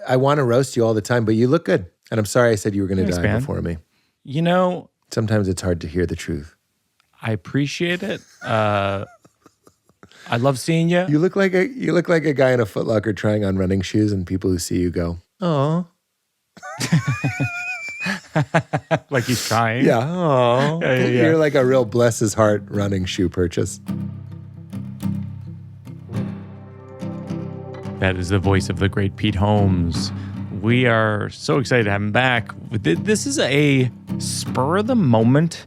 I want to roast you all the time, but you look good. And I'm sorry I said you were going to die before me. You know, sometimes it's hard to hear the truth. I appreciate it. I love seeing you. You look like a guy in a Foot Locker trying on running shoes, and people who see you go, "Oh." Like he's trying. Yeah. Oh. Yeah. You're like a real bless his heart running shoe purchase. That is the voice of the great Pete Holmes. We are so excited to have him back. This is a spur of the moment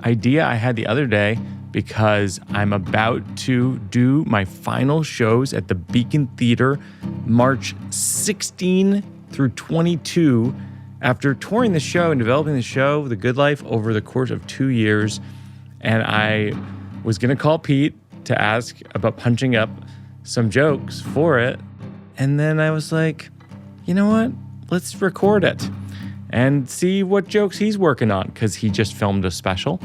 idea I had the other day because I'm about to do my final shows at the Beacon Theater March 16 through 22. After touring the show and developing the show, The Good Life, over the course of 2 years, and I was going to call Pete to ask about punching up some jokes for it, and then I was like, you know what? Let's record it and see what jokes he's working on, because he just filmed a special,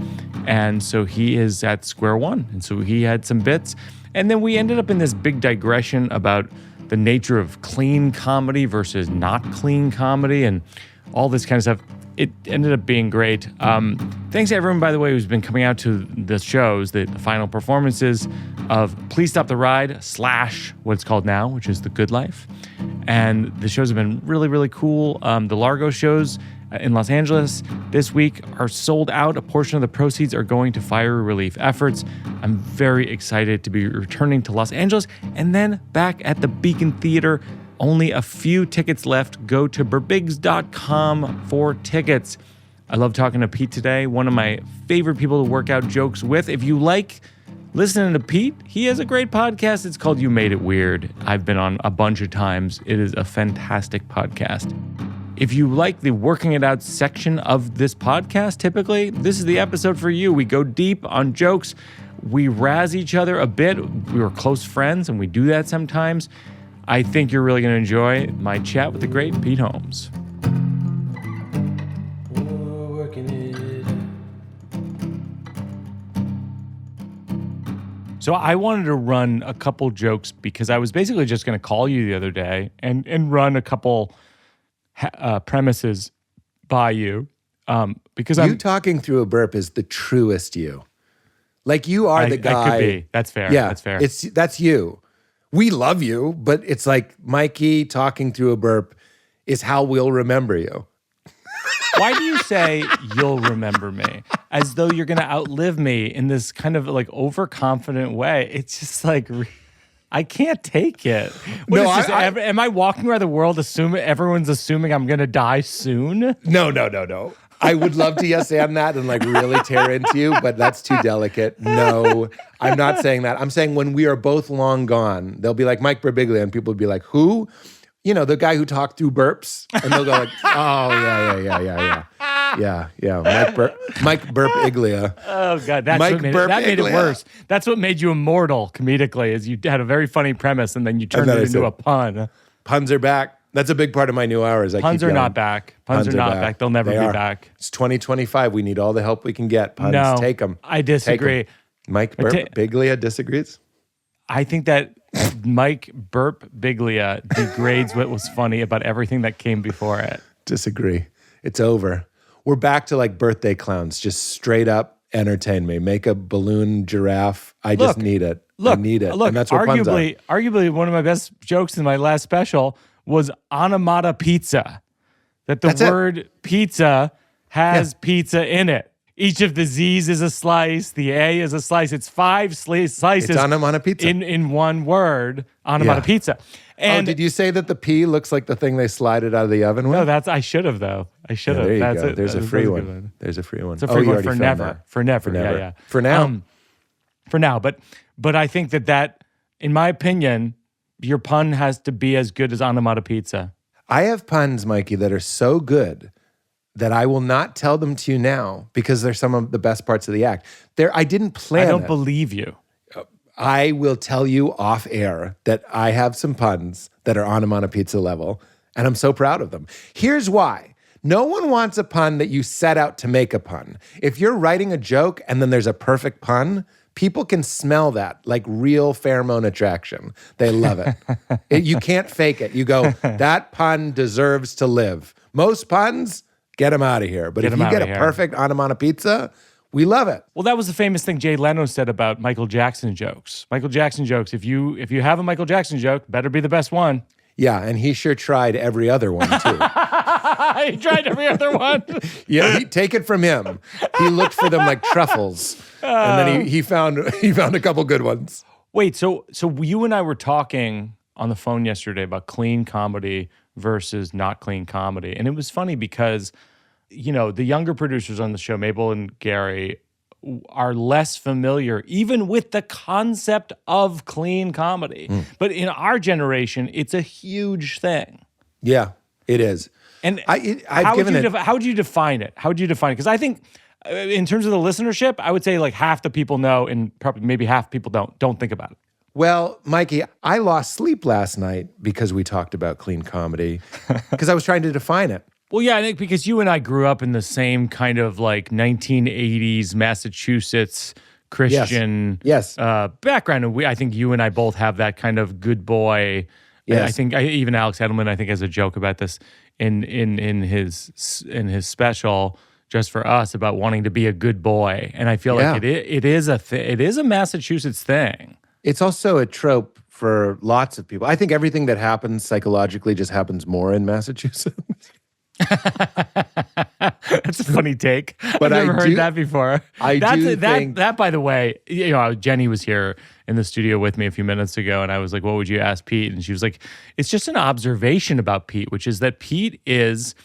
and so he is at square one, and so he had some bits, and then we ended up in this big digression about the nature of clean comedy versus not clean comedy, and all this kind of stuff. It ended up being great. Thanks to everyone, by the way, who's been coming out to the shows, the final performances of Please Stop the Ride / what it's called now, which is The Good Life. And the shows have been really, really cool. The Largo shows in Los Angeles this week are sold out. A portion of the proceeds are going to fire relief efforts. I'm very excited to be returning to Los Angeles and then back at the Beacon Theater. Only a few tickets left. Go to birbigs.com for tickets. I love talking to Pete today, one of my favorite people to work out jokes with. If you like listening to Pete, he has a great podcast. It's called You Made It Weird. I've been on a bunch of times. It is a fantastic podcast. If you like the working it out section of this podcast, typically, this is the episode for you. We go deep on jokes. We razz each other a bit. We were close friends, and we do that sometimes. I think you're really going to enjoy my chat with the great Pete Holmes. So I wanted to run a couple jokes because I was basically just going to call you the other day and run a couple premises by you. Because you talking through a burp is the truest you. Like you are the guy. I could be. That's fair. Yeah, that's fair. That's you. We love you, but it's like Mikey talking through a burp is how we'll remember you. Why do you say you'll remember me? As though you're going to outlive me in this kind of like overconfident way. It's just like, I can't take it. Am I walking around the world everyone's assuming I'm going to die soon? No. I would love to yes and that and like really tear into you, but that's too delicate. No, I'm not saying that. I'm saying when we are both long gone, they'll be like Mike Birbiglia, and people will be like, who? You know, the guy who talked through burps, and they'll go like, oh yeah. Mike Birbiglia. Oh God, that made it worse. That's what made you immortal comedically, is you had a very funny premise and then you turned it into a pun. Puns are back. That's a big part of my new hours. Puns are not back. Puns are not back. They'll never be back. It's 2025. We need all the help we can get. Puns, take them. I disagree. Mike Birbiglia disagrees? I think that Mike Birbiglia degrades what was funny about everything that came before it. Disagree. It's over. We're back to like birthday clowns. Just straight up entertain me. Make a balloon giraffe. I just need it. I need it. Look, and that's what puns are. Arguably one of my best jokes in my last special was onomata pizza. That the word pizza has pizza in it. Each of the Z's is a slice. The A is a slice. It's 5 slices. It's onomata pizza. In one word, onomata pizza. And did you say that the P looks like the thing they slide it out of the oven with? No, I should have though. I should have. There you go. There's a free one. There's a free one. It's a free one for never. For never. Yeah. For now. For now. But I think that, in my opinion, your pun has to be as good as onomata pizza. I have puns, Mikey, that are so good that I will not tell them to you now because they're some of the best parts of the act. I didn't plan I don't believe you. I will tell you off air that I have some puns that are onomata pizza level, and I'm so proud of them. Here's why. No one wants a pun that you set out to make a pun. If you're writing a joke and then there's a perfect pun, People can smell that, like real pheromone attraction. They love it. You can't fake it. You go, that pun deserves to live. Most puns, get them out of here. But if you get a perfect onomatopoeia, we love it. Well, that was the famous thing Jay Leno said about Michael Jackson jokes. Michael Jackson jokes, if you have a Michael Jackson joke, better be the best one. Yeah, and he sure tried every other one, too. He tried every other one. Yeah, take it from him. He looked for them like truffles, and then he found a couple good ones. Wait, so you and I were talking on the phone yesterday about clean comedy versus not clean comedy, and it was funny because, you know, the younger producers on the show, Mabel and Gary, are less familiar even with the concept of clean comedy. But in our generation, it's a huge thing. Yeah, it is. And how would you define it? How would you define it? Because I think in terms of the listenership, I would say like half the people know and probably maybe half people don't think about it. Well, Mikey, I lost sleep last night because we talked about clean comedy because I was trying to define it. Well, yeah, I think because you and I grew up in the same kind of like 1980s Massachusetts Christian background. And I think you and I both have that kind of good boy. Yes. I think even Alex Edelman, I think, has a joke about this in his special Just for Us about wanting to be a good boy. And I feel like it is a Massachusetts thing. It's also a trope for lots of people. I think everything that happens psychologically just happens more in Massachusetts. That's a funny take. But I've never heard that before. That, by the way, you know, Jenny was here in the studio with me a few minutes ago, and I was like, "What would you ask Pete?" And she was like, "It's just an observation about Pete, which is that Pete is."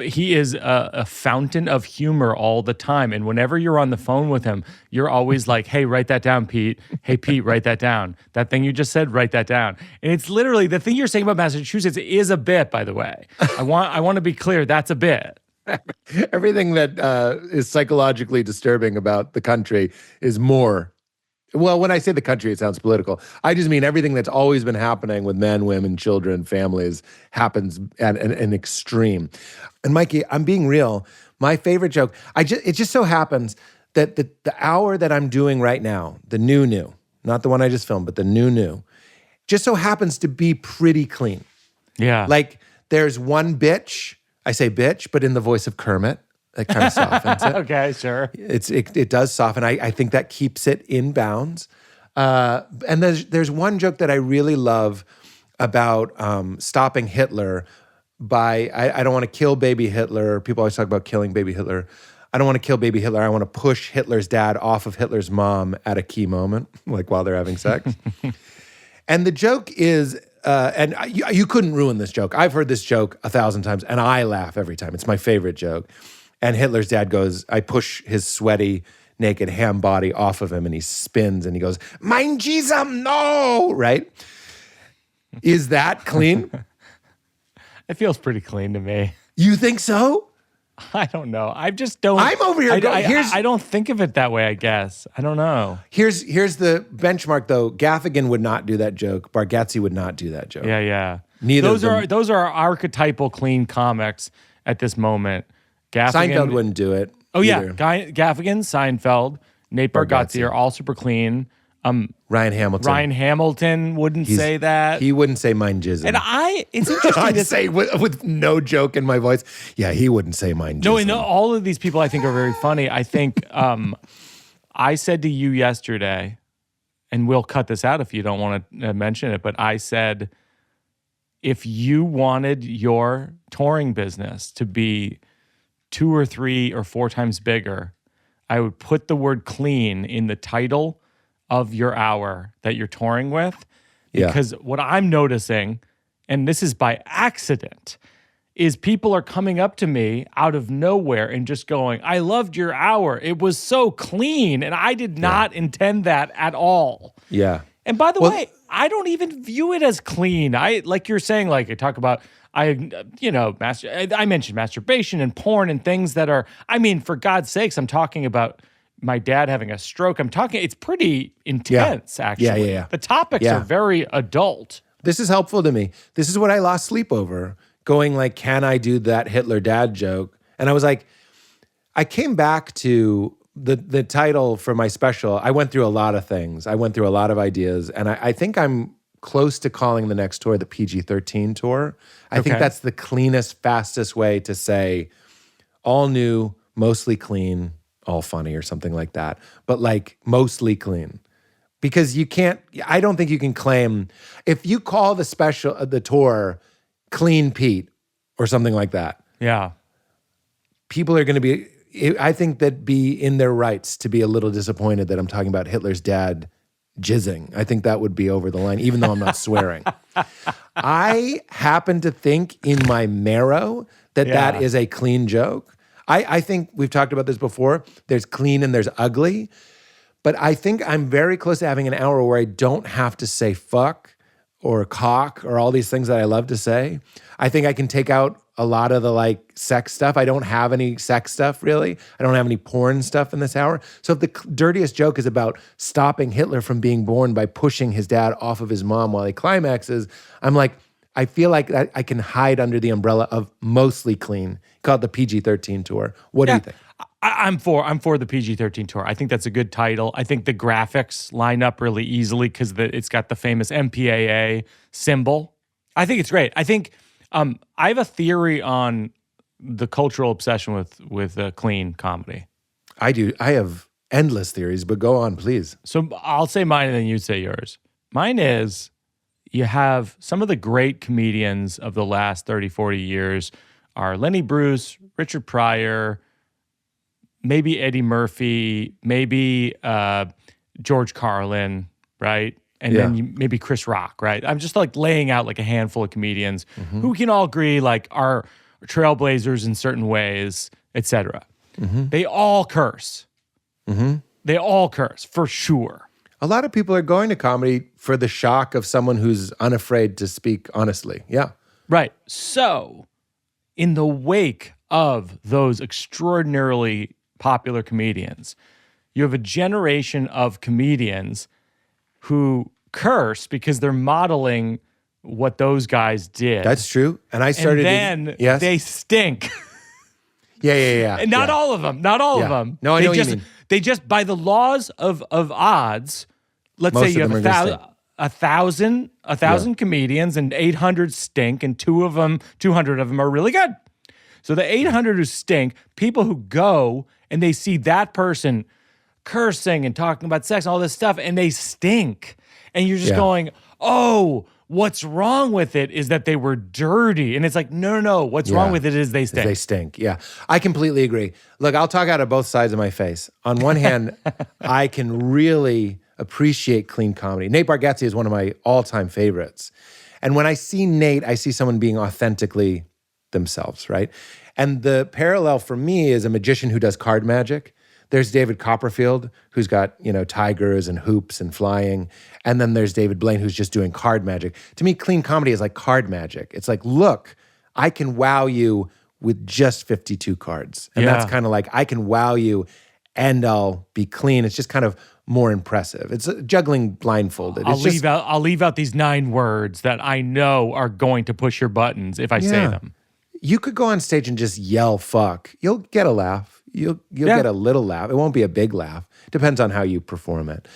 He is a fountain of humor all the time. And whenever you're on the phone with him, you're always like, hey, write that down, Pete. Hey, Pete, write that down. That thing you just said, write that down. And it's literally, the thing you're saying about Massachusetts is a bit, by the way. I want to be clear, that's a bit. Everything that is psychologically disturbing about the country is more. Well, when I say the country, it sounds political. I just mean everything that's always been happening with men, women, children, families happens at an extreme. And Mikey, I'm being real. My favorite joke, it just so happens that the hour that I'm doing right now, the new, not the one I just filmed, but the new, just so happens to be pretty clean. Yeah. Like there's one bitch, I say bitch, but in the voice of Kermit. That kind of softens it. Okay, sure. It does soften. I think that keeps it in bounds. And there's one joke that I really love about stopping Hitler by, I don't want to kill baby Hitler. People always talk about killing baby Hitler. I don't want to kill baby Hitler. I want to push Hitler's dad off of Hitler's mom at a key moment, like while they're having sex. And the joke is, and you couldn't ruin this joke. I've heard this joke 1,000 times, and I laugh every time. It's my favorite joke. And Hitler's dad goes, I push his sweaty, naked ham body off of him, and he spins, and he goes, Mein Jesus, no! Right? Is that clean? It feels pretty clean to me. You think so? I don't know. I just don't. I'm over here going, I don't think of it that way, I guess. I don't know. Here's the benchmark, though. Gaffigan would not do that joke. Bargatze would not do that joke. Yeah. Neither those are archetypal clean comics at this moment. Gaffigan, Seinfeld wouldn't do it. Oh, either. yeah. Gaffigan, Seinfeld, Nate Bargatze are all super clean. Ryan Hamilton wouldn't say that. He wouldn't say mein jism. And it's interesting. I'd say with no joke in my voice, yeah, he wouldn't say mein jism. No, and all of these people I think are very funny. I think I said to you yesterday, and we'll cut this out if you don't want to mention it, but I said, if you wanted your touring business to be 2 or 3 or 4 times bigger, I would put the word clean in the title of your hour that you're touring with. Because what I'm noticing, and this is by accident, is people are coming up to me out of nowhere and just going, I loved your hour. It was so clean, and I did not intend that at all. Yeah. And by the way, I don't even view it as clean. Like you're saying, like I talk about, I mentioned masturbation and porn and things that are, I mean, for God's sakes, I'm talking about my dad having a stroke. It's pretty intense, actually. Yeah. The topics are very adult. This is helpful to me. This is what I lost sleep over, going like, can I do that Hitler dad joke? And I was like, I came back to the title for my special, I went through a lot of things. I went through a lot of ideas, and I think I'm close to calling the next tour the PG-13 tour. I think that's the cleanest, fastest way to say all new, mostly clean, all funny or something like that. But like mostly clean. Because I don't think you can claim, if you call the tour Clean Pete or something like that. Yeah. People are going to be, I think that be in their rights to be a little disappointed that I'm talking about Hitler's dad jizzing. I think that would be over the line, even though I'm not swearing. I happen to think in my marrow that is a clean joke. I think we've talked about this before. There's clean and there's ugly. But I think I'm very close to having an hour where I don't have to say fuck or cock or all these things that I love to say. I think I can take out a lot of the like sex stuff. I don't have any sex stuff really. I don't have any porn stuff in this hour. So if the dirtiest joke is about stopping Hitler from being born by pushing his dad off of his mom while he climaxes, I'm like, I feel like I can hide under the umbrella of mostly clean. Call it the PG-13 tour. What do you think? I'm for the PG-13 tour. I think that's a good title. I think the graphics line up really easily because it's got the famous MPAA symbol. I think it's great. I think I have a theory on the cultural obsession with clean comedy. I do. I have endless theories, but go on, please. So I'll say mine and then you say yours. Mine is you have some of the great comedians of the last 30, 40 years are Lenny Bruce, Richard Pryor, maybe Eddie Murphy, maybe George Carlin, right? And then maybe Chris Rock, right? I'm just like laying out like a handful of comedians who we can all agree like are trailblazers in certain ways, etc. They all curse. They all curse, for sure. A lot of people are going to comedy for the shock of someone who's unafraid to speak honestly. Yeah. Right. So, in the wake of those extraordinarily popular comedians, you have a generation of comedians who curse because they're modeling what those guys did. That's true. And I started... And then they stink. Yeah. And not all of them. Not all of them. No, I know what you mean. They just, by the laws of odds, let's say you have a thousand comedians and 800 stink and 200 of them are really good. So the 800 who stink, people who go and they see that person cursing and talking about sex and all this stuff and they stink. And you're just going, oh, what's wrong with it is that they were dirty. And it's like, no. What's wrong with it is they stink. They stink, yeah. I completely agree. Look, I'll talk out of both sides of my face. On one hand, I can really appreciate clean comedy. Nate Bargatze is one of my all-time favorites. And when I see Nate, I see someone being authentically themselves, right? And the parallel for me is a magician who does card magic. There's David Copperfield, who's got, tigers and hoops and flying. And then there's David Blaine, who's just doing card magic. To me, clean comedy is like card magic. It's like, look, I can wow you with just 52 cards. And that's kind of like, I can wow you and I'll be clean. It's just kind of more impressive. It's juggling blindfolded. I'll leave out these 9 words that I know are going to push your buttons if I say them. You could go on stage and just yell fuck. You'll get a laugh. You'll get a little laugh. It won't be a big laugh. Depends on how you perform it.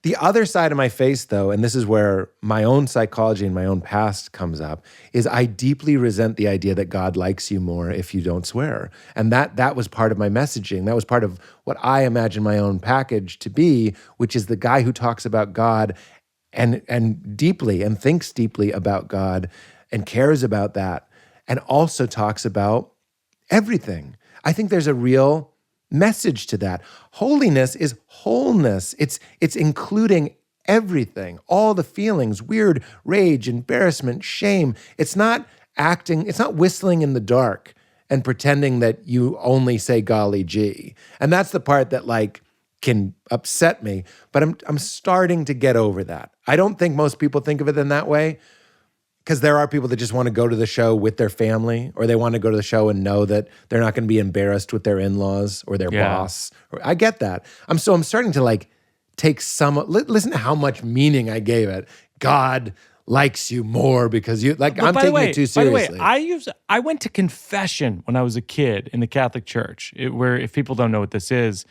The other side of my face, though, and this is where my own psychology and my own past comes up, is I deeply resent the idea that God likes you more if you don't swear. And that was part of my messaging. That was part of what I imagine my own package to be, which is the guy who talks about God and deeply and thinks deeply about God and cares about that and also talks about everything. I think there's a real message to that. Holiness is wholeness. It's including everything, all the feelings, weird, rage, embarrassment, shame. It's not acting, it's not whistling in the dark and pretending that you only say golly gee. And that's the part that like can upset me, but I'm starting to get over that. I don't think most people think of it in that way. Because there are people that just want to go to the show with their family, or they want to go to the show and know that they're not going to be embarrassed with their in-laws or their boss. I get that. I'm starting to like take listen to how much meaning I gave it. God likes you more because you like. I'm taking it too seriously. By the way, I went to confession when I was a kid in the Catholic Church, where if people don't know what this is,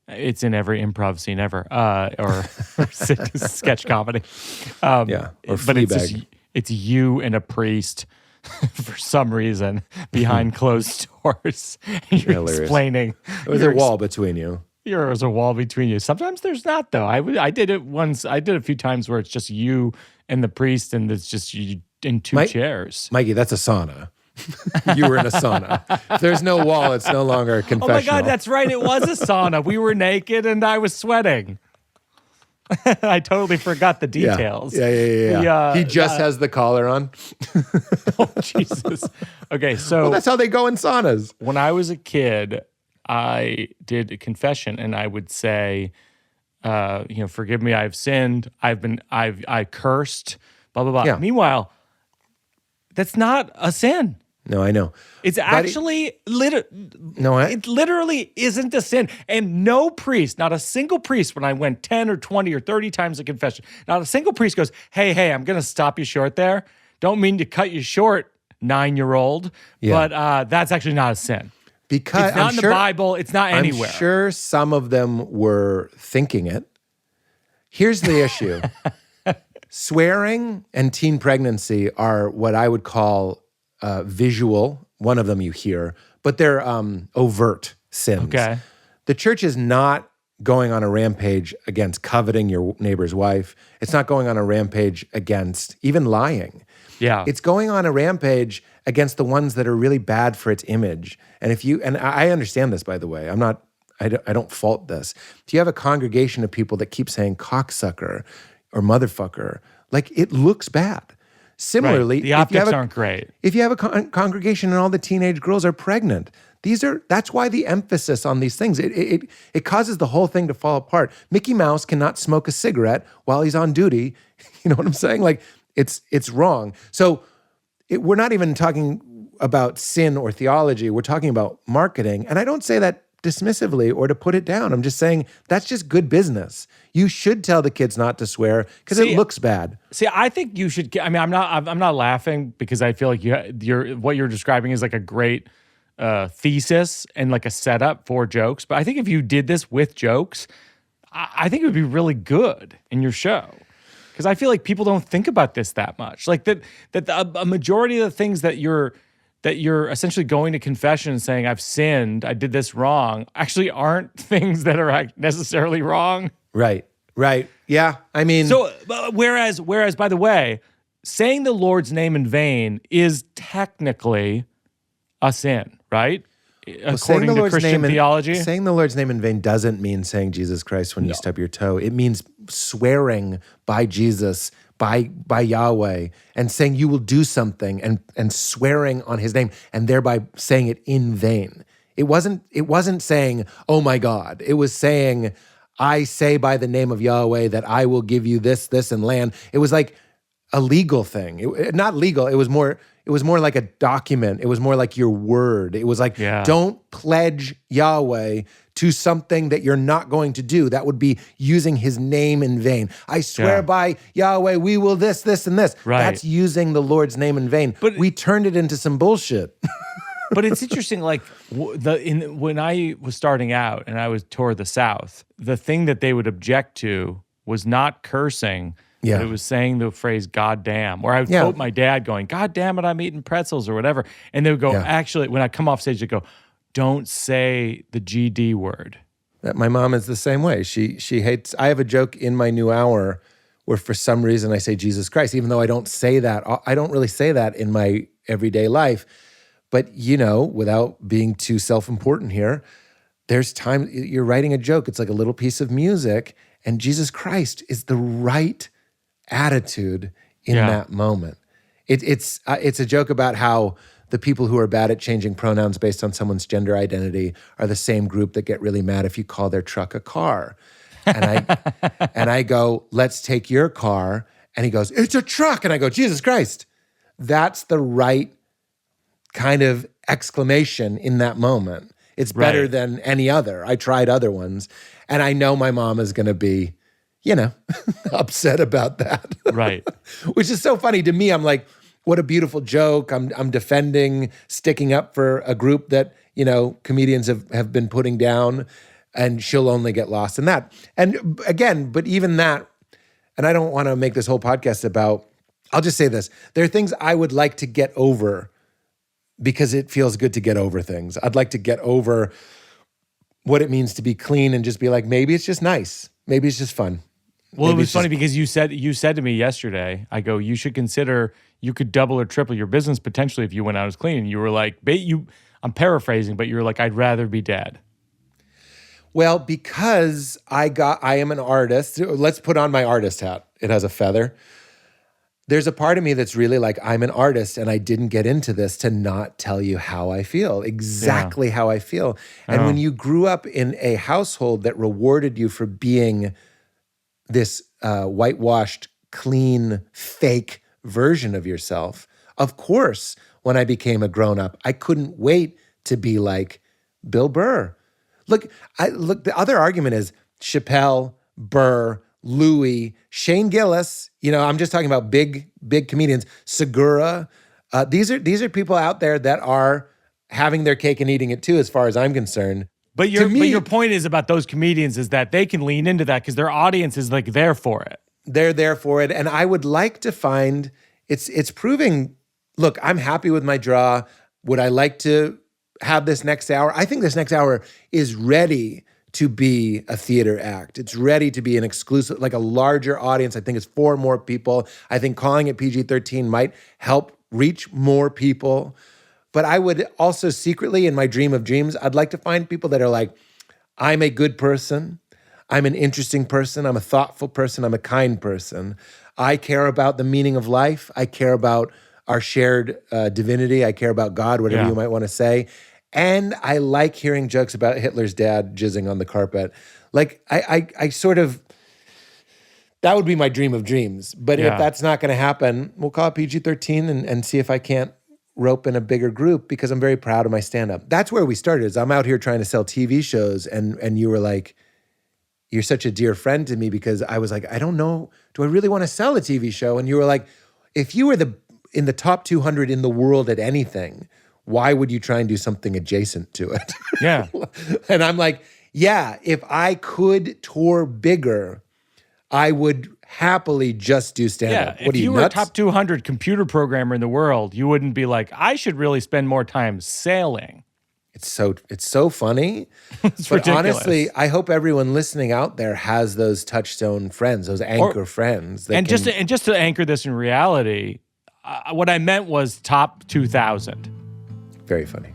It's in every improv scene ever, or sketch comedy. Or but it's you and a priest for some reason behind closed doors. And you're explaining. There's a wall between you. There's a wall between you. Sometimes there's not, though. I did it once. I did a few times where it's just you and the priest, and it's just you in two chairs. Mikey, that's a sauna. You were in a sauna. If there's no wall, it's no longer a confessional. Oh my God, that's right. It was a sauna. We were naked and I was sweating. I totally forgot the details. Yeah. He just has the collar on. Oh, Jesus. Okay, so that's how they go in saunas. When I was a kid, I did a confession, and I would say, forgive me, I've sinned. I cursed. Blah blah blah. Yeah. Meanwhile, that's not a sin. No, I know. It's actually it literally isn't a sin. And no priest, not a single priest, when I went 10 or 20 or 30 times a confession, not a single priest goes, hey, I'm going to stop you short there. Don't mean to cut you short, 9-year-old, but that's actually not a sin. Because it's not in the Bible. It's not anywhere. I'm sure some of them were thinking it. Here's the issue. Swearing and teen pregnancy are what I would call visual. One of them you hear, but they're overt sins. Okay. The church is not going on a rampage against coveting your neighbor's wife. It's not going on a rampage against even lying. Yeah. It's going on a rampage against the ones that are really bad for its image. And I understand this, by the way. I don't fault this. If you have a congregation of people that keep saying cocksucker or motherfucker, like, it looks bad. Similarly, right. The optics aren't great. If you have a congregation and all the teenage girls are pregnant, that's why the emphasis on these things. It causes the whole thing to fall apart. Mickey Mouse cannot smoke a cigarette while he's on duty. You know what I'm saying? Like, it's wrong. So we're not even talking about sin or theology. We're talking about marketing. And I don't say that dismissively or to put it down. I'm just saying that's just good business. You should tell the kids not to swear because it looks bad. See, I think you should. I mean, I'm not laughing because I feel like what you're describing is like a great thesis and like a setup for jokes. But I think if you did this with jokes, I think it would be really good in your show. Because I feel like people don't think about this that much. Like that a majority of the things that you're essentially going to confession and saying, I've sinned, I did this wrong, actually aren't things that are necessarily wrong. Right. Yeah, I mean... So, whereas, by the way, saying the Lord's name in vain is technically a sin, right? According to Christian theology. Saying the Lord's name in vain doesn't mean saying Jesus Christ when you stub your toe. It means swearing by Jesus, by Yahweh, and saying you will do something and swearing on his name and thereby saying it in vain. It wasn't saying, oh my God. It was saying, I say by the name of Yahweh that I will give you this, and land. It was like a legal thing. Not legal. It was more like a document. It was more like your word. It was like, don't pledge Yahweh to something that you're not going to do. That would be using his name in vain. I swear by Yahweh, we will this, and this. Right. That's using the Lord's name in vain. But we turned it into some bullshit. But it's interesting, like when I was starting out and I was toward the South, the thing that they would object to was not cursing. Yeah. But it was saying the phrase "God damn," or I would quote my dad going, "God damn it, I'm eating pretzels" or whatever, and they would go, "Actually," when I come off stage, they go, "Don't say the GD word." My mom is the same way. She hates. I have a joke in my new hour where for some reason I say Jesus Christ, even though I don't say that. I don't really say that in my everyday life. But, without being too self-important here, there's time, you're writing a joke. It's like a little piece of music, and Jesus Christ is the right attitude in that moment. It's a joke about how the people who are bad at changing pronouns based on someone's gender identity are the same group that get really mad if you call their truck a car. And I go, let's take your car. And he goes, it's a truck. And I go, Jesus Christ. That's the right kind of exclamation in that moment. It's better than any other. I tried other ones. And I know my mom is going to be, upset about that. Right. Which is so funny to me. I'm like, what a beautiful joke. I'm defending, sticking up for a group that, comedians have been putting down. and she'll only get lost in that. And again, but even that, and I don't want to make this whole podcast about, I'll just say this. There are things I would like to get over because it feels good to get over things. I'd like to get over what it means to be clean and just be like, maybe it's just nice. Maybe it's just fun. Well, Maybe it was funny because you said to me yesterday, I go, you should consider you could double or triple your business potentially if you went out as clean. And you were like, I'm paraphrasing, but you were like, I'd rather be dead. Well, because I am an artist. Let's put on my artist hat. It has a feather. There's a part of me that's really like, I'm an artist and I didn't get into this to not tell you how I feel, exactly how I feel. And when you grew up in a household that rewarded you for being this whitewashed, clean, fake version of yourself, of course, when I became a grown-up, I couldn't wait to be like Bill Burr. Look, the other argument is Chappelle, Burr, Louis, Shane Gillis, I'm just talking about big comedians, Segura. These are people out there that are having their cake and eating it too, as far as I'm concerned. But your point is about those comedians is that they can lean into that because their audience is like there for it. They're there for it. And I would like to find, it's proving, look, I'm happy with my draw. Would I like to have this next hour? I think this next hour is ready to be a theater act. It's ready to be an exclusive, like a larger audience. I think it's for more people. I think calling it PG-13 might help reach more people. But I would also secretly, in my dream of dreams, I'd like to find people that are like, I'm a good person. I'm an interesting person. I'm a thoughtful person. I'm a kind person. I care about the meaning of life. I care about our shared divinity. I care about God, whatever you might want to say. And I like hearing jokes about Hitler's dad jizzing on the carpet. Like, I sort of, that would be my dream of dreams. But if that's not going to happen, we'll call it PG-13 and see if I can't rope in a bigger group, because I'm very proud of my stand-up. That's where we started, is I'm out here trying to sell TV shows, and you were like, you're such a dear friend to me, because I was like, I don't know, do I really want to sell a TV show? And you were like, if you were in the top 200 in the world at anything, why would you try and do something adjacent to it? Yeah. And I'm like, yeah, if I could tour bigger, I would happily just do stand-up. Yeah, What if are you were a nuts? top 200 computer programmer in the world, you wouldn't be like, I should really spend more time sailing. It's so funny. It's but ridiculous. honestly, I hope everyone listening out there has those touchstone friends, those anchor friends. Just to anchor this in reality, what I meant was top 2,000. Very funny.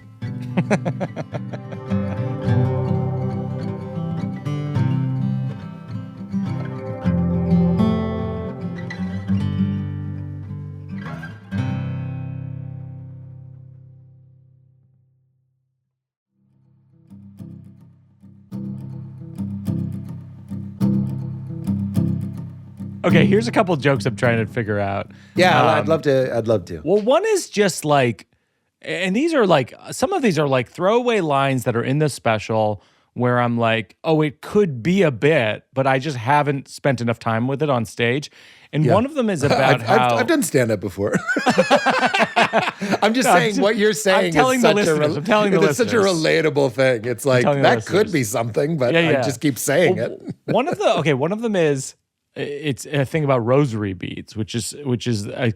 Okay, here's a couple of jokes I'm trying to figure out. Yeah, I'd love to. Well, one is just like, and these are like, some of these are like throwaway lines that are in the special where I'm like, oh, it could be a bit, but I just haven't spent enough time with it on stage. And one of them is about how... I've done stand-up before. I'm just saying what you're saying is such a relatable thing. It's like, that could be something, but I just keep saying it. One of them is, it's a thing about rosary beads, which is I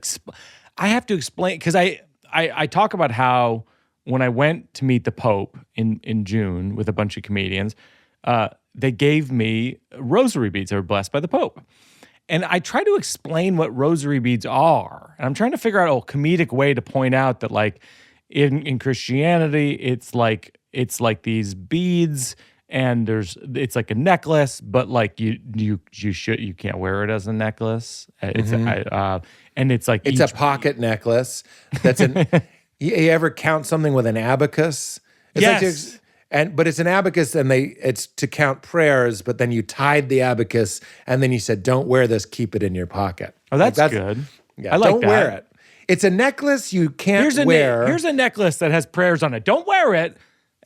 have to explain, because I talk about how when I went to meet the Pope in June with a bunch of comedians, they gave me rosary beads that were blessed by the Pope. And I try to explain what rosary beads are. And I'm trying to figure out a comedic way to point out that, like, in Christianity, it's like these beads, and it's like a necklace, but like you can't wear it as a necklace. It's and it's like it's a pocket necklace. That's you ever count something with an abacus? It's yes. But it's an abacus, and it's to count prayers. But then you tied the abacus, and then you said, "Don't wear this. Keep it in your pocket." Oh, that's good. Yeah, I like don't that. wear it. It's a necklace you can't wear. Here's a necklace that has prayers on it. Don't wear it.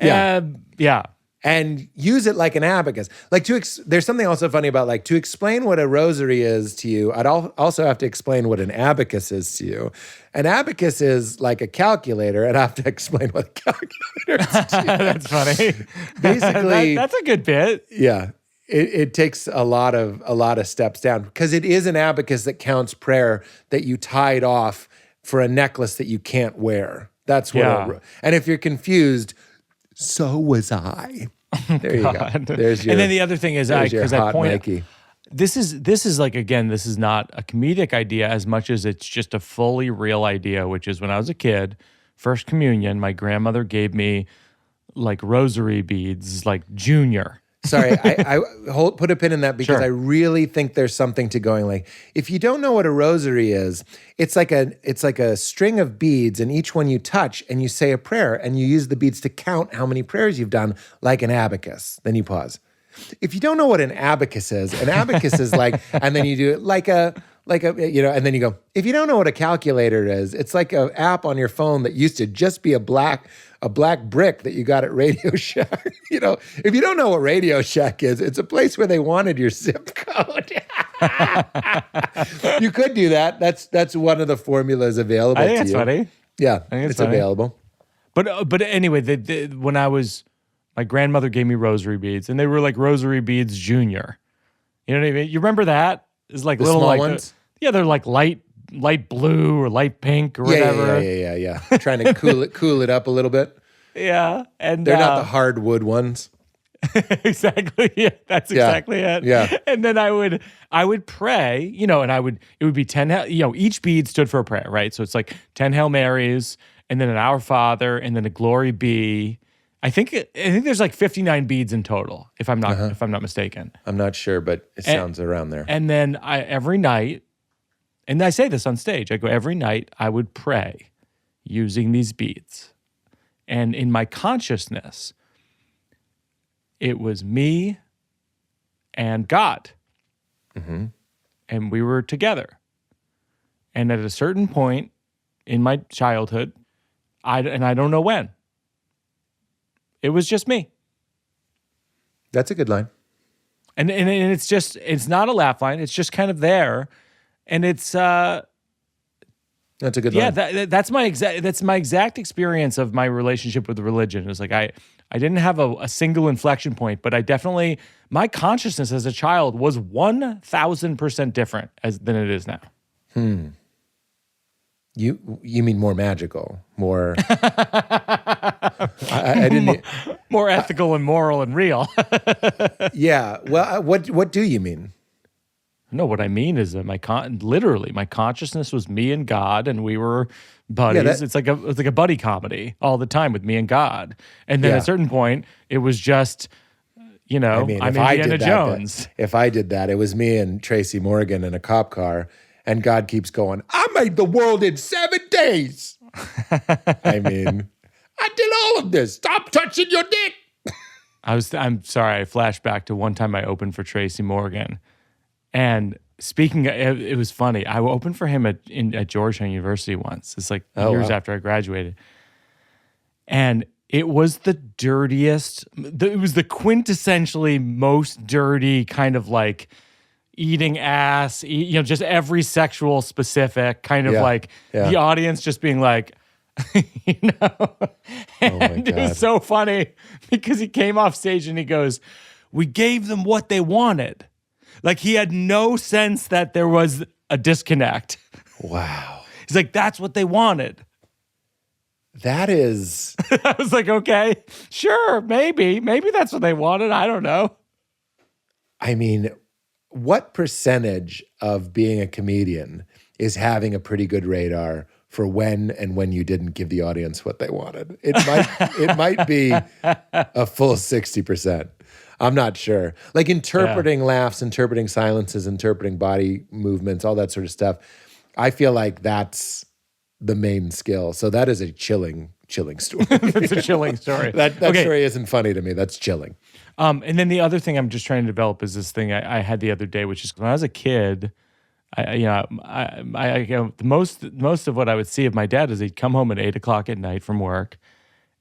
Yeah. Yeah. and use it like an abacus. Like there's something also funny about like to explain what a rosary is to you, I'd also have to explain what an abacus is to you. An abacus is like a calculator, and I have to explain what a calculator is to you. That's funny. Basically, that's a good bit. Yeah. It takes a lot of steps down because it is an abacus that counts prayer that you tied off for a necklace that you can't wear. That's what. And if you're confused, so was I. There you go. There's your. And then the other thing is, because I point. Nike. This is like, again, this is not a comedic idea as much as it's just a fully real idea, which is when I was a kid, first communion, my grandmother gave me like rosary beads, like junior. Sorry, I put a pin in that because Sure. I really think there's something to going like, if you don't know what a rosary is, it's like a string of beads, and each one you touch and you say a prayer, and you use the beads to count how many prayers you've done, like an abacus. Then you pause. If you don't know what an abacus is like, and then you do it like a, and then you go, if you don't know what a calculator is, it's like an app on your phone that used to just be a black brick that you got at Radio Shack. If you don't know what Radio Shack is, it's a place where they wanted your zip code. You could do that. That's one of the formulas available to you. I think it's funny. Yeah, it's funny. available. But anyway, when my grandmother gave me rosary beads, and they were like rosary beads junior. You know what I mean? You remember that? It's like The little small like ones? they're like light blue or light pink or whatever. Yeah. Trying to cool it up a little bit. Yeah, and They're not the hardwood ones. Exactly. Yeah, that's exactly it. Yeah. And then I would pray, and it would be 10, each bead stood for a prayer, right? So it's like 10 Hail Marys, and then an Our Father, and then a Glory Be. I think there's like 59 beads in total, if I'm not mistaken. I'm not sure, but it sounds around there. And then every night, and I say this on stage, I go, every night I would pray using these beads. And in my consciousness, it was me and God. Mm-hmm. And we were together. And at a certain point in my childhood, I don't know when, it was just me. That's a good line. And it's not a laugh line. It's just kind of there. And it's that's a good line. Yeah, that's my exact experience of my relationship with religion. It's like I didn't have a single inflection point, but my consciousness as a child was 1,000% different than it is now. You mean more magical, more I didn't more ethical and moral and real. Yeah. Well, what do you mean? No, what I mean is that my consciousness was me and God, and we were buddies. Yeah, it's like a buddy comedy all the time with me and God. And then at a certain point, it was just, I'm Indiana Jones. If I did that, it was me and Tracy Morgan in a cop car, and God keeps going, I made the world in 7 days. I mean, I did all of this. Stop touching your dick. I'm sorry, I flashed back to one time I opened for Tracy Morgan. And it was funny. I opened for him at Georgetown University once. It's like years after I graduated. And it was the dirtiest, it was the quintessentially most dirty kind of like eating ass, just every sexual specific kind of the audience just being like, and it was so funny because he came off stage and he goes, we gave them what they wanted. Like he had no sense that there was a disconnect. Wow. He's like, that's what they wanted. That is... I was like, okay, sure, maybe that's what they wanted. I don't know. I mean, what percentage of being a comedian is having a pretty good radar for when you didn't give the audience what they wanted? It might be a full 60%. I'm not sure. Like interpreting laughs, interpreting silences, interpreting body movements, all that sort of stuff. I feel like that's the main skill. So that is a chilling story. That's a chilling story. That story isn't funny to me. That's chilling. And then the other thing I'm just trying to develop is this thing I had the other day, which is when I was a kid, most of what I would see of my dad is he'd come home at 8:00 at night from work,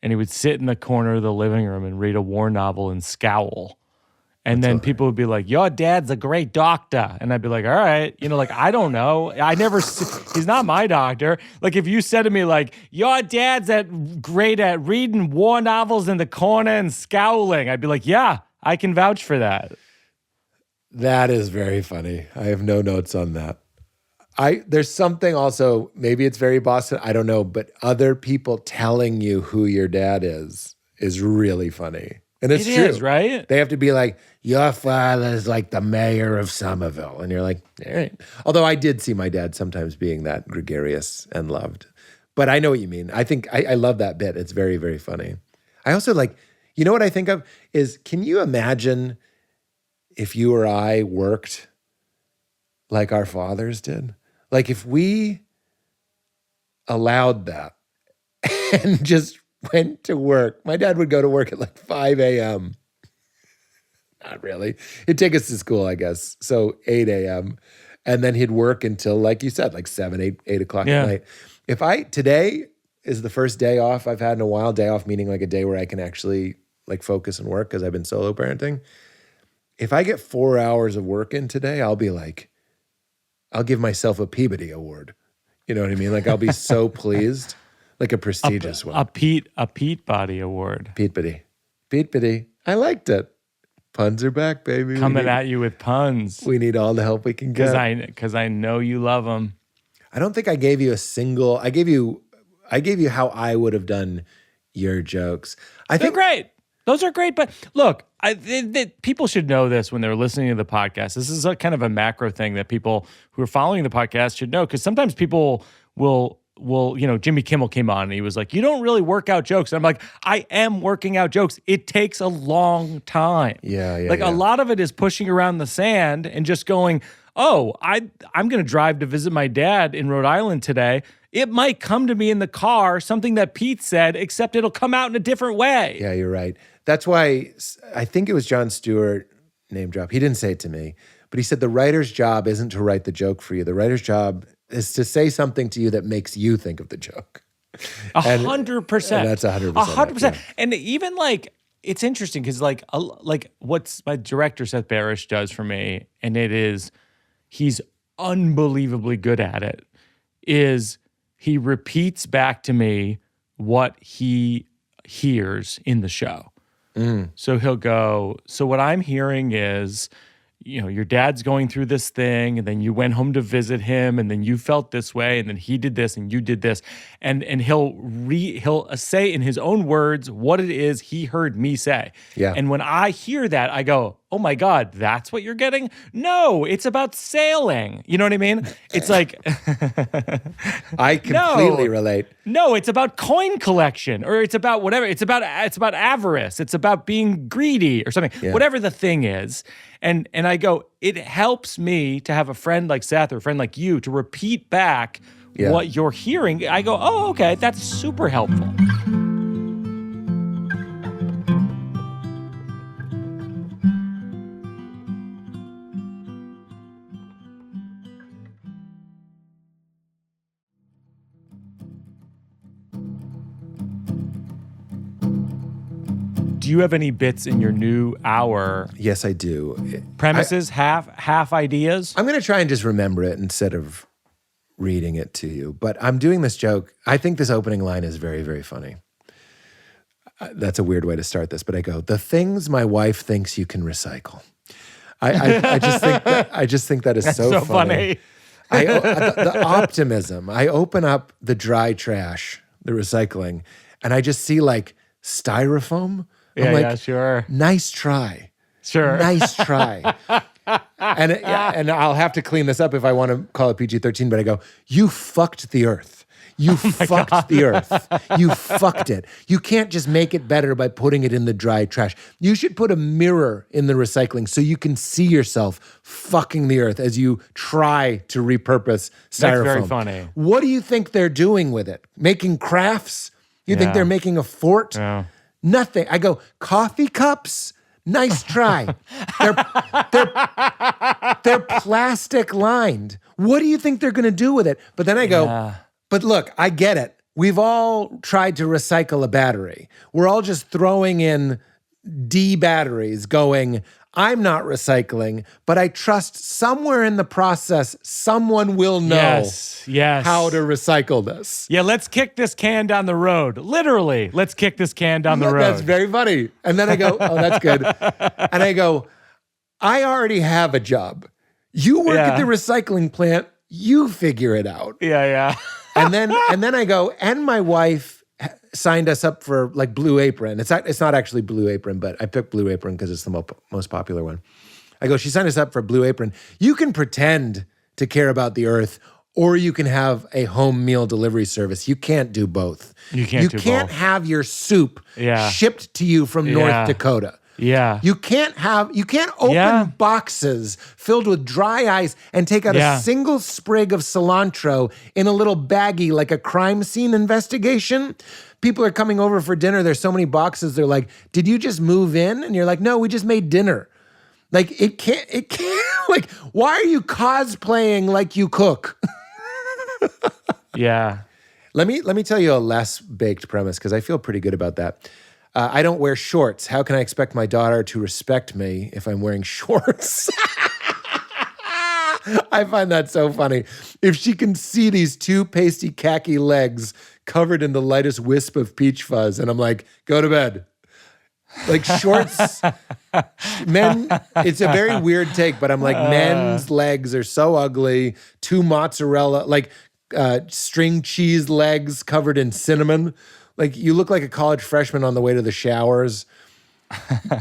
and he would sit in the corner of the living room and read a war novel and scowl. And then people would be like, your dad's a great doctor. And I'd be like, all right. Like, I don't know. He's not my doctor. Like, if you said to me, like, your dad's great at reading war novels in the corner and scowling, I'd be like, yeah, I can vouch for that. That is very funny. I have no notes on that. There's something also, maybe it's very Boston, I don't know, but other people telling you who your dad is really funny. And it's true. It is, right? They have to be like, your father's like the mayor of Somerville. And you're like, all right. Although I did see my dad sometimes being that gregarious and loved. But I know what you mean. I think I love that bit. It's very, very funny. I also like, you know what I think of is, can you imagine if you or I worked like our fathers did? Like if we allowed that and just went to work. My dad would go to work at like 5 a.m. Not really. He'd take us to school, I guess. So 8 a.m. And then he'd work until, like you said, like 7, 8 o'clock at night. Today is the first day off I've had in a while. Day off meaning like a day where I can actually like focus and work because I've been solo parenting. If I get 4 hours of work in today, I'll be like, I'll give myself a Peabody Award. You know what I mean? Like I'll be so pleased. Like a prestigious one. A Peabody Award. Peabody. I liked it. Puns are back, baby. Coming at you with puns. We need all the help we can get. Because I know you love them. I don't think I gave you a single. I gave you how I would have done your jokes. They're great. Those are great. But look, people should know this when they're listening to the podcast. This is a kind of a macro thing that people who are following the podcast should know. Because sometimes people will, Jimmy Kimmel came on and he was like, you don't really work out jokes. And I'm like, I am working out jokes. It takes a long time. Yeah. A lot of it is pushing around the sand and just going, oh, I'm going to drive to visit my dad in Rhode Island today. It might come to me in the car, something that Pete said, except it'll come out in a different way. Yeah, you're right. That's why I think it was Jon Stewart, name drop. He didn't say it to me, but he said the writer's job isn't to write the joke for you. The writer's job is to say something to you that makes you think of the joke. 100%. And that's 100%. 100%. Yeah. And even like, it's interesting because like what's my director, Seth Barrish, does for me, and he's unbelievably good at it, is he repeats back to me what he hears in the show. So he'll go, so what I'm hearing is, your dad's going through this thing, and then you went home to visit him, and then you felt this way, and then he did this, and you did this, and he'll say in his own words what it is he heard me say. Yeah. And when I hear that, I go, oh my God, that's what you're getting? No, it's about sailing. You know what I mean? It's like I completely relate. No, it's about coin collection, or it's about whatever. It's about avarice. It's about being greedy or something. Yeah. Whatever the thing is. And I go, it helps me to have a friend like Seth or a friend like you to repeat back what you're hearing. I go, oh, okay, that's super helpful. Do you have any bits in your new hour? Yes, I do. Premises, half ideas? I'm going to try and just remember it instead of reading it to you. But I'm doing this joke. I think this opening line is very, very funny. That's a weird way to start this, but I go, the things my wife thinks you can recycle. I just think that is so funny. The optimism. I open up the dry trash, the recycling, and I just see like styrofoam. I'm like, sure. Nice try. Sure. Nice try. And I'll have to clean this up if I want to call it PG-13, but I go, you fucked the earth. You fucked the earth. You fucked it. You can't just make it better by putting it in the dry trash. You should put a mirror in the recycling so you can see yourself fucking the earth as you try to repurpose styrofoam. That's very funny. What do you think they're doing with it? Making crafts? You think they're making a fort? Yeah. Nothing. I go, coffee cups? Nice try. They're plastic lined. What do you think they're going to do with it? But then I go, but look, I get it. we've all tried to recycle a battery. We're all just throwing in D batteries going, I'm not recycling, but I trust somewhere in the process, someone will know how to recycle this. Yeah, let's kick this can down the road. Literally, let's kick this can down the road. That's very funny. And then I go, oh, that's good. And I go, I already have a job. You work at the recycling plant, you figure it out. Yeah. And then I go, and my wife signed us up for like Blue Apron. It's not actually Blue Apron, but I picked Blue Apron because it's the most popular one. I go, she signed us up for Blue Apron. You can pretend to care about the earth, or you can have a home meal delivery service. You can't do both. You can't have your soup shipped to you from North Dakota. Yeah. You can't open boxes filled with dry ice and take out a single sprig of cilantro in a little baggie like a crime scene investigation. People are coming over for dinner. There's so many boxes. They're like, did you just move in? And you're like, no, we just made dinner. Like, it can't, like, why are you cosplaying like you cook? Yeah. Let me tell you a less baked premise because I feel pretty good about that. I don't wear shorts. How can I expect my daughter to respect me if I'm wearing shorts? I find that so funny. If she can see these two pasty khaki legs covered in the lightest wisp of peach fuzz, and I'm like, go to bed. Like shorts, men, it's a very weird take, but I'm like, men's legs are so ugly. Two mozzarella, like string cheese legs covered in cinnamon. Like you look like a college freshman on the way to the showers.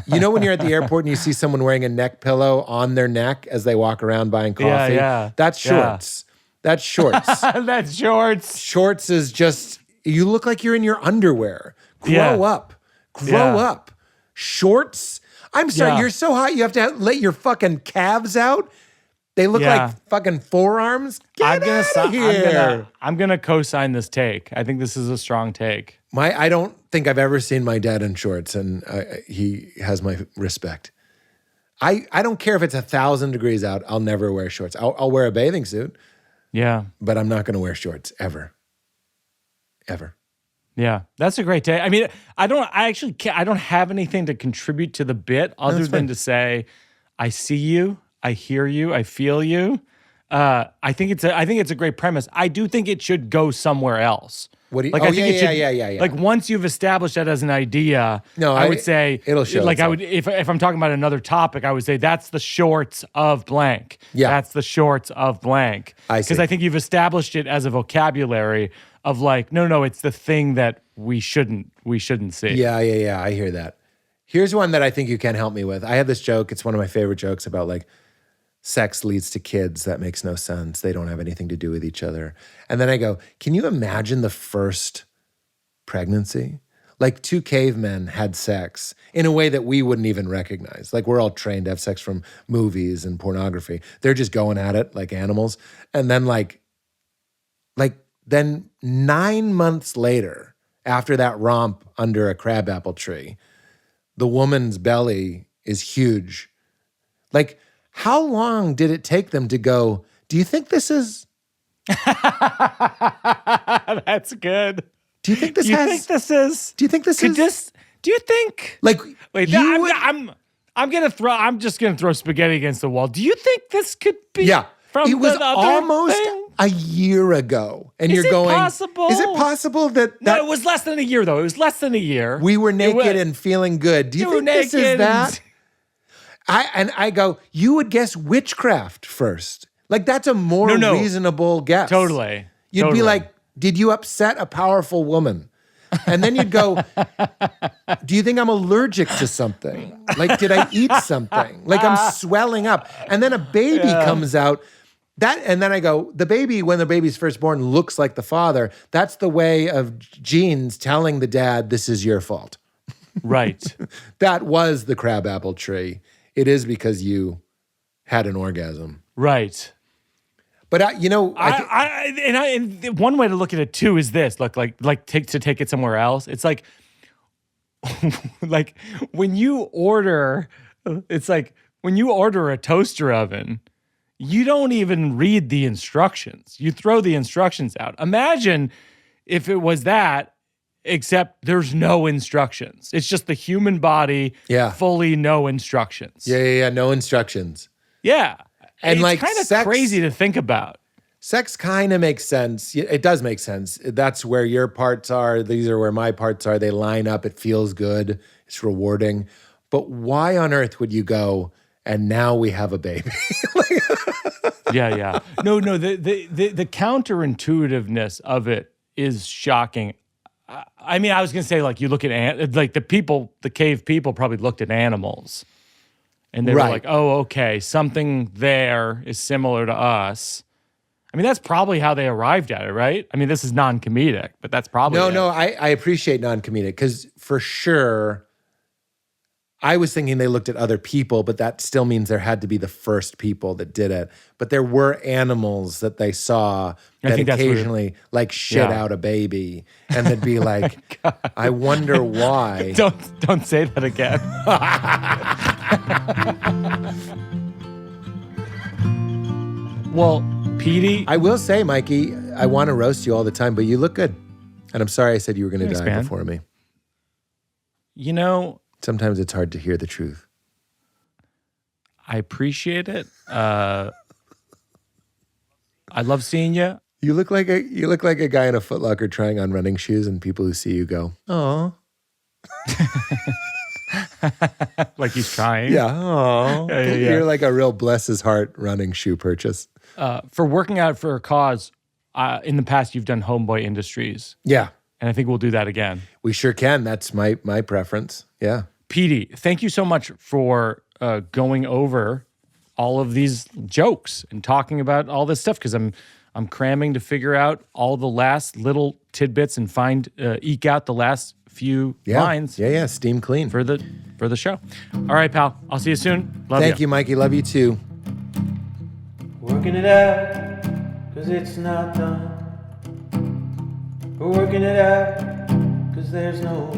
You know when you're at the airport and you see someone wearing a neck pillow on their neck as they walk around buying coffee? Yeah. That's shorts. That's shorts. That's shorts. Shorts is just, you look like you're in your underwear. Grow up. Grow up. Shorts? I'm sorry, you're so hot you have to let your fucking calves out? They look like fucking forearms? Get out of here. I'm gonna co-sign this take. I think this is a strong take. I don't think I've ever seen my dad in shorts, and he has my respect. I don't care if it's 1,000 degrees out. I'll never wear shorts. I'll wear a bathing suit. Yeah. But I'm not going to wear shorts ever. Ever. Yeah, that's a great take. I mean, I don't have anything to contribute to the bit other than to say, I see you, I hear you, I feel you. I think it's a great premise. I do think it should go somewhere else. What do you? Like, I think yeah. Like once you've established that as an idea, I would say it'll show. Like itself. I would, if I'm talking about another topic, I would say that's the shorts of blank. Yeah, that's the shorts of blank. Because I think you've established it as a vocabulary of like, no, it's the thing that we shouldn't see. Yeah. I hear that. Here's one that I think you can help me with. I have this joke. It's one of my favorite jokes about like sex leads to kids. That makes no sense. They don't have anything to do with each other. And then I go, can you imagine the first pregnancy? Like two cavemen had sex in a way that we wouldn't even recognize. Like we're all trained to have sex from movies and pornography. They're just going at it like animals. And then then 9 months later, after that romp under a crabapple tree, the woman's belly is huge. Like, how long did it take them to go, do you think this is... That's good. Do you think this Do you think... Like, wait, I'm just gonna throw spaghetti against the wall. Do you think this could be... Yeah. From it was the other almost thing? a year ago. And Is you're going, possible? Is it possible that... No, it was less than a year, though. It was less than a year. We were naked and feeling good. Do you think this is that? I go, you would guess witchcraft first. Like, that's a more reasonable guess. Totally. You'd be like, did you upset a powerful woman? And then you'd go, do you think I'm allergic to something? Like, did I eat something? Like, I'm swelling up. And then a baby comes out. And then I go, the baby, when the baby's first born, looks like the father. That's the way of genes telling the dad, this is your fault. Right. That was the crabapple tree. It is because you had an orgasm. Right. But and one way to look at it too is this: to take it somewhere else. It's like, like when you order a toaster oven, you don't even read the instructions. You throw the instructions out. Imagine if it was that, except there's no instructions. It's just the human body, fully no instructions. Yeah. No instructions. Yeah. And it's like kind of sex, crazy to think about. Sex kind of makes sense. It does make sense. That's where your parts are. These are where my parts are. They line up. It feels good. It's rewarding. But why on earth would you go, and now we have a baby? Yeah. No, the counterintuitiveness of it is shocking. I mean, I was going to say, like, you look at, like, the cave people probably looked at animals. And they were like, oh, okay, something there is similar to us. I mean, that's probably how they arrived at it, right? I mean, this is non-comedic, but that's probably it. No, I appreciate non-comedic because for sure, I was thinking they looked at other people, but that still means there had to be the first people that did it. But there were animals that they saw that occasionally like shit out a baby, and they'd be like, I wonder why. Don't say that again. Well, Petey, I will say, Mikey, I want to roast you all the time, but you look good. And I'm sorry I said you were going to die man. before me. You know, sometimes it's hard to hear the truth. I appreciate it. I love seeing you. You look like a guy in a Foot Locker trying on running shoes, and people who see you go, "Oh." Like he's trying. Yeah. Oh. Yeah. You're like a real bless his heart running shoe purchase. For working out for a cause, in the past you've done Homeboy Industries. Yeah. And I think we'll do that again. We sure can. That's my preference. Yeah. Petey, thank you so much for going over all of these jokes and talking about all this stuff, because I'm cramming to figure out all the last little tidbits and eke out the last few lines. Yeah. Steam clean for the show. All right, pal. I'll see you soon. Love you. Thank you, Mikey. Love you too. Working it out, 'cause it's not done. We're working it out, 'cause there's no